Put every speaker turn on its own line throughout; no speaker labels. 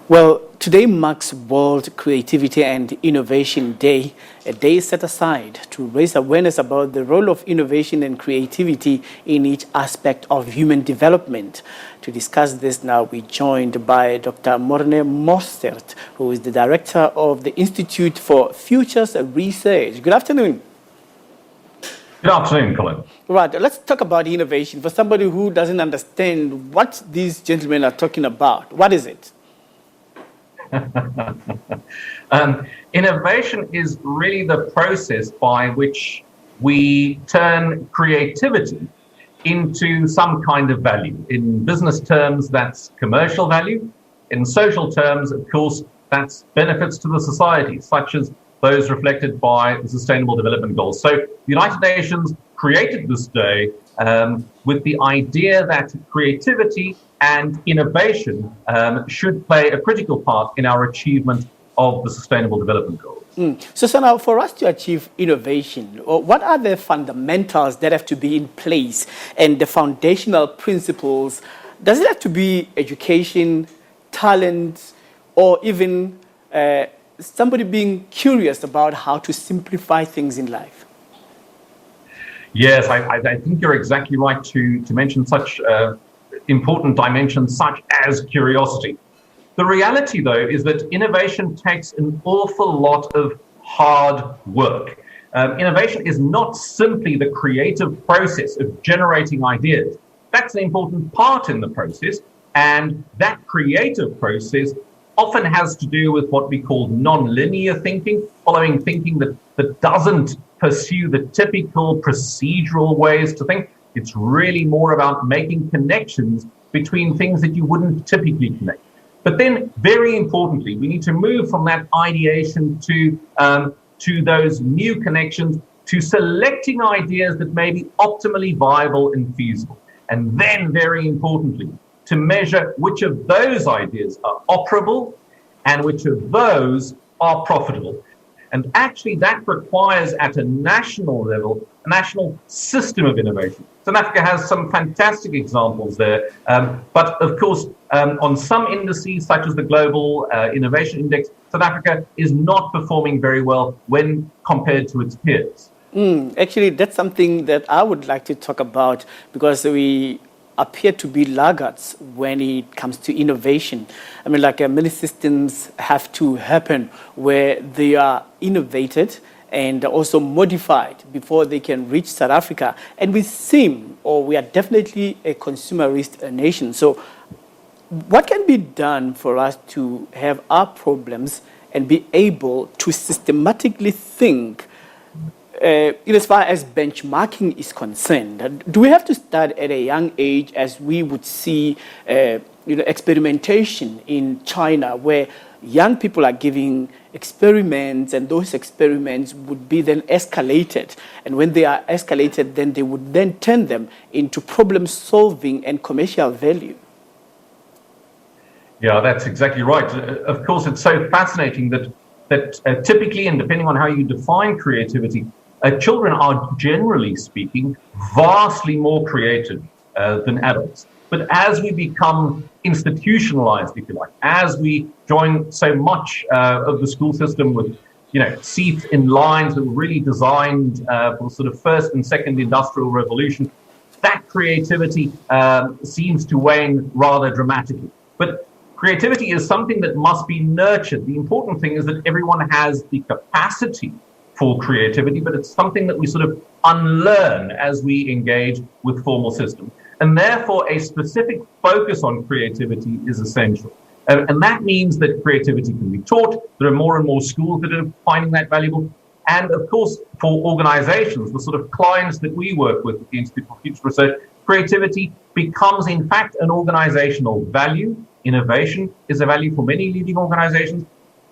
Well, today marks World Creativity and Innovation Day, a day set aside to raise awareness about the role of innovation and creativity in each aspect of human development. To discuss this now, we're joined by Dr. Morne Mostert, who is the director of the Institute for Futures Research. Good afternoon.
Good afternoon, Colin.
Right, let's talk about innovation. For somebody who doesn't understand what these gentlemen are talking about, what is it?
Innovation is really the process by which we turn creativity into some kind of value. In business terms, that's commercial value. In social terms, of course, that's benefits to the society, such as those reflected by the Sustainable Development Goals. So the United Nations created this day with the idea that creativity and innovation should play a critical part in our achievement of the Sustainable Development Goals.
So now for us to achieve innovation, what are the fundamentals that have to be in place and the foundational principles? Does it have to be education, talent, or even somebody being curious about how to simplify things in life?
Yes, I think you're exactly right to mention such important dimensions such as curiosity. The reality, though, is that innovation takes an awful lot of hard work. Innovation is not simply the creative process of generating ideas. That's an important part in the process, and that creative process often has to do with what we call non-linear thinking, following thinking that doesn't pursue the typical procedural ways to think. It's really more about making connections between things that you wouldn't typically connect. But then, very importantly, we need to move from that ideation to those new connections, to selecting ideas that may be optimally viable and feasible. And then, very importantly, to measure which of those ideas are operable and which of those are profitable. And actually, that requires, at a national level, a national system of innovation. South Africa has some fantastic examples there. But of course, on some indices, such as the Global Innovation Index, South Africa is not performing very well when compared to its peers.
Actually, that's something that I would like to talk about, because we appear to be laggards when it comes to innovation. I mean, like many systems have to happen where they are innovated and also modified before they can reach South Africa. And we are definitely a consumerist nation. So what can be done for us to have our problems and be able to systematically think as far as benchmarking is concerned? Do we have to start at a young age, as we would see experimentation in China, where young people are giving experiments, and those experiments would be then escalated, and when they are escalated, then they would then turn them into problem solving and commercial value?
Yeah, that's exactly right. Of course, it's so fascinating that typically, and depending on how you define creativity, children are, generally speaking, vastly more creative than adults. But as we become institutionalized, if you like, as we join so much of the school system with, seats in lines that were really designed for sort of first and second industrial revolution, that creativity seems to wane rather dramatically. But creativity is something that must be nurtured. The important thing is that everyone has the capacity for creativity, but it's something that we sort of unlearn as we engage with formal systems. And therefore, a specific focus on creativity is essential. And that means that creativity can be taught. There are more and more schools that are finding that valuable. And of course, for organizations, the sort of clients that we work with at the Institute for Future Research, creativity becomes, in fact, an organizational value. Innovation is a value for many leading organizations.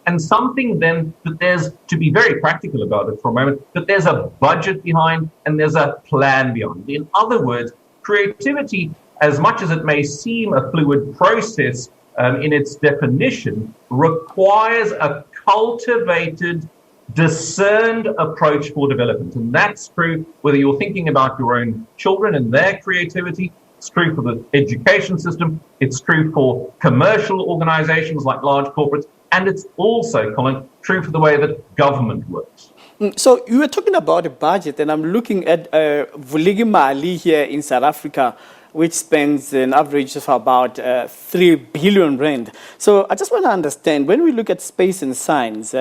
And something then that there's, to be very practical about it for a moment, that there's a budget behind and there's a plan behind. In other words, creativity, as much as it may seem a fluid process in its definition, requires a cultivated, discerned approach for development. And that's true whether you're thinking about your own children and their creativity, It's true for the education system. It's true for commercial organizations like large corporates. And it's also, Colin, true for the way that government works.
So you were talking about a budget, and I'm looking at Vuligi Mali here in South Africa, which spends an average of about 3 billion rand. So I just want to understand, when we look at space and science,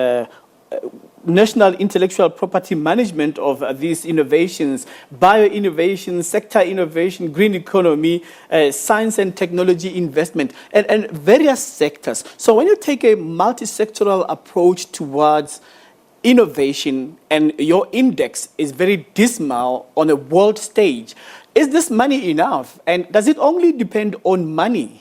national intellectual property management of these innovations, bio-innovation, sector innovation, green economy, science and technology investment, and various sectors. So when you take a multi-sectoral approach towards innovation and your index is very dismal on a world stage, is this money enough? And does it only depend on money?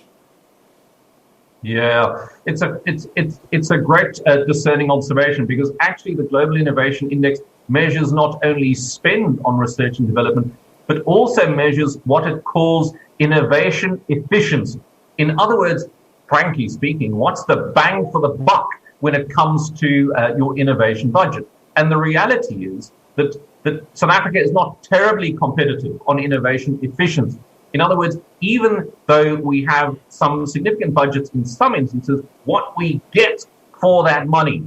Yeah, it's a great discerning observation, because actually the Global Innovation Index measures not only spend on research and development, but also measures what it calls innovation efficiency. In other words, frankly speaking, what's the bang for the buck when it comes to your innovation budget? And the reality is that South Africa is not terribly competitive on innovation efficiency. In other words, even though we have some significant budgets in some instances, what we get for that money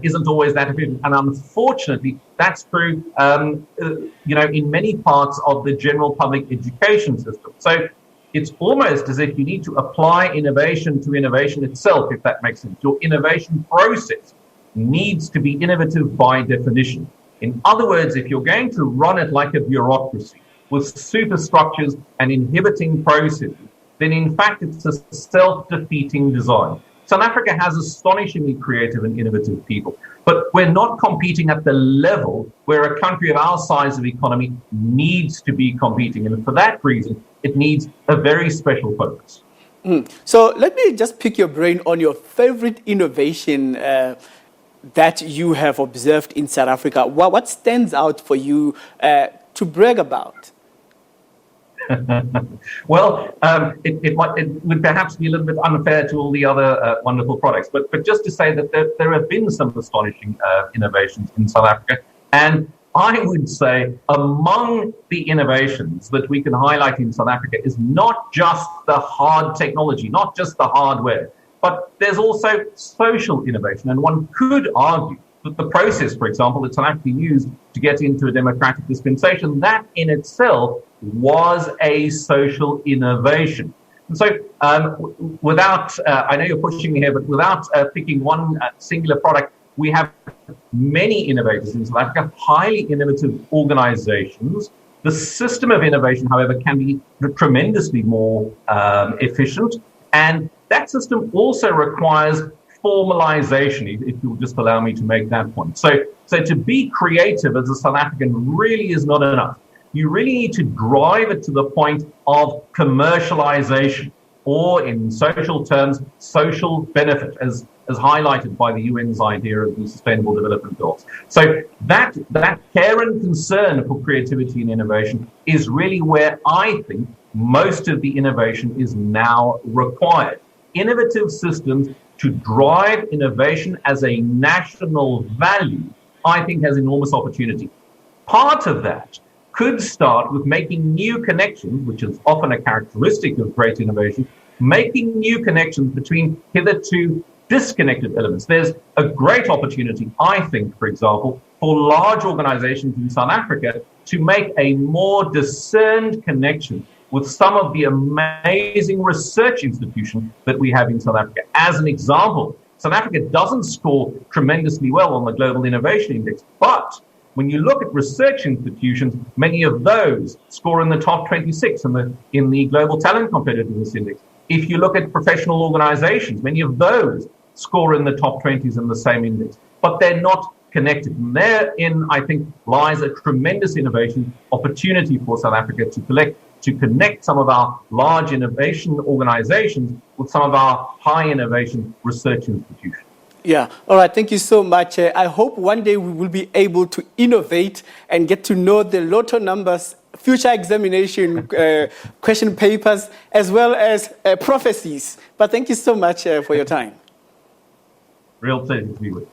isn't always that efficient. And unfortunately, that's true, in many parts of the general public education system. So it's almost as if you need to apply innovation to innovation itself, if that makes sense. Your innovation process needs to be innovative by definition. In other words, if you're going to run it like a bureaucracy with superstructures and inhibiting processes, then in fact it's a self-defeating design. South Africa has astonishingly creative and innovative people, but we're not competing at the level where a country of our size of economy needs to be competing. And for that reason, it needs a very special focus.
So let me just pick your brain on your favorite innovation that you have observed in South Africa. What stands out for you to brag about?
Well, it would perhaps be a little bit unfair to all the other wonderful products, but just to say that there have been some astonishing innovations in South Africa. And I would say among the innovations that we can highlight in South Africa is not just the hard technology, not just the hardware, but there's also social innovation. And one could argue that the process, for example, that South Africa used to get into a democratic dispensation, that in itself was a social innovation. And so without, I know you're pushing me here, but without picking one singular product, we have many innovators in South Africa, highly innovative organizations. The system of innovation, however, can be tremendously more efficient. And that system also requires formalization, if you'll just allow me to make that point. So to be creative as a South African really is not enough. You really need to drive it to the point of commercialization, or in social terms, social benefit, as highlighted by the UN's idea of the Sustainable Development Goals. So that care and concern for creativity and innovation is really where I think most of the innovation is now required. Innovative systems to drive innovation as a national value, I think, has enormous opportunity. Part of that could start with making new connections, which is often a characteristic of great innovation, making new connections between hitherto disconnected elements. There's a great opportunity, I think, for example, for large organizations in South Africa to make a more discerned connection with some of the amazing research institutions that we have in South Africa. As an example, South Africa doesn't score tremendously well on the Global Innovation Index, but when you look at research institutions, many of those score in the top 26 in the Global Talent Competitiveness Index. If you look at professional organizations, many of those score in the top 20s in the same index, but they're not connected. And therein, I think, lies a tremendous innovation opportunity for South Africa to connect some of our large innovation organizations with some of our high innovation research institutions.
Yeah. All right. Thank you so much. I hope one day we will be able to innovate and get to know the lotto numbers, future examination question papers, as well as prophecies. But thank you so much for your time.
Real pleasure to be with you.